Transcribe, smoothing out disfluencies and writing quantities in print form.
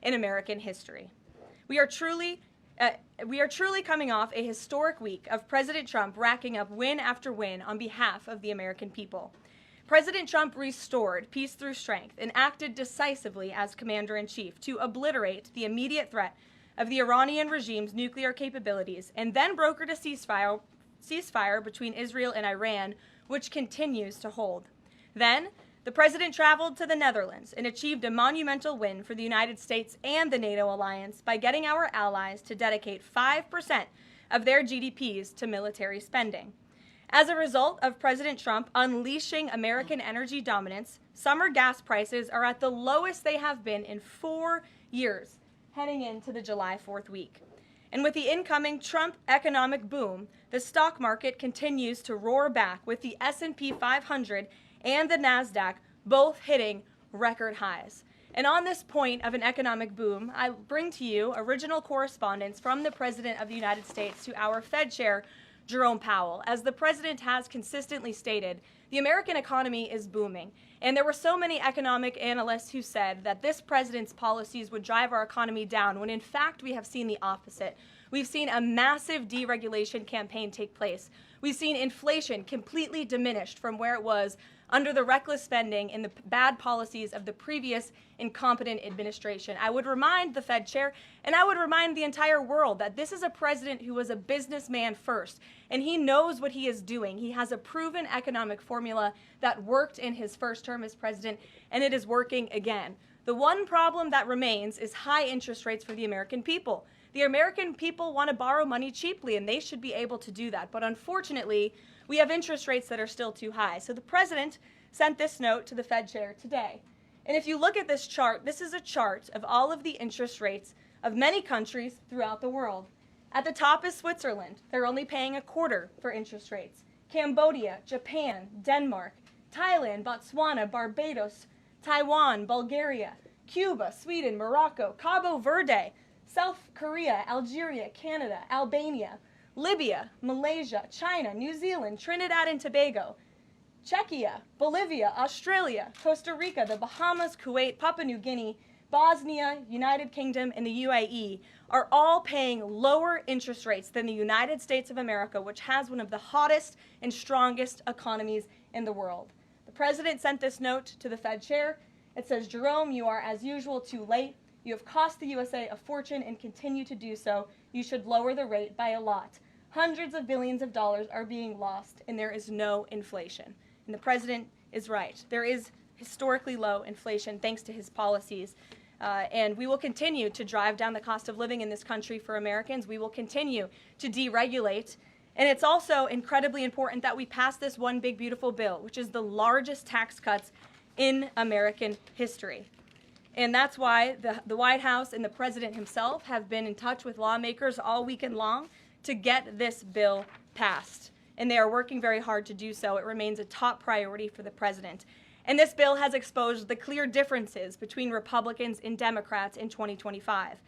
in American history. We are truly coming off a historic week of President Trump racking up win after win on behalf of the American people. President Trump restored peace through strength and acted decisively as commander-in-chief to obliterate the immediate threat of the Iranian regime's nuclear capabilities, and then brokered a ceasefire between Israel and Iran, which continues to hold. Then, the president traveled to the Netherlands and achieved a monumental win for the United States and the NATO alliance by getting our allies to dedicate 5% of their GDPs to military spending. As a result of President Trump unleashing American energy dominance, summer gas prices are at the lowest they have been in 4 years, heading into the July 4th week. And with the incoming Trump economic boom, the stock market continues to roar back, with the S&P 500 and the NASDAQ both hitting record highs. And on this point of an economic boom, I bring to you original correspondence from the President of the United States to our Fed Chair, Jerome Powell. As the president has consistently stated, the American economy is booming. And there were so many economic analysts who said that this president's policies would drive our economy down, when in fact we have seen the opposite. We've seen a massive deregulation campaign take place. We've seen inflation completely diminished from where it was under the reckless spending and the bad policies of the previous incompetent administration. I would remind the Fed chair, and I would remind the entire world, that this is a president who was a businessman first, and he knows what he is doing. He has a proven economic formula that worked in his first term as president, and it is working again. The one problem that remains is high interest rates for the American people. The American people want to borrow money cheaply, and they should be able to do that. But unfortunately, we have interest rates that are still too high. So the president sent this note to the Fed chair today. And if you look at this chart, this is a chart of all of the interest rates of many countries throughout the world. At the top is Switzerland. They're only paying 1/4 for interest rates. Cambodia, Japan, Denmark, Thailand, Botswana, Barbados, Taiwan, Bulgaria, Cuba, Sweden, Morocco, Cabo Verde, South Korea, Algeria, Canada, Albania, Libya, Malaysia, China, New Zealand, Trinidad and Tobago, Czechia, Bolivia, Australia, Costa Rica, the Bahamas, Kuwait, Papua New Guinea, Bosnia, United Kingdom, and the UAE are all paying lower interest rates than the United States of America, which has one of the hottest and strongest economies in the world. The president sent this note to the Fed chair. It says, "Jerome, you are as usual too late. You have cost the USA a fortune and continue to do so. You should lower the rate by a lot. Hundreds of billions of dollars are being lost, and there is no inflation." And the president is right. There is historically low inflation thanks to his policies. And we will continue to drive down the cost of living in this country for Americans. We will continue to deregulate. And it's also incredibly important that we pass this one big, beautiful bill, which is the largest tax cuts in American history. And that's why the White House and the president himself have been in touch with lawmakers all weekend long to get this bill passed. And they are working very hard to do so. It remains a top priority for the president. And this bill has exposed the clear differences between Republicans and Democrats in 2025.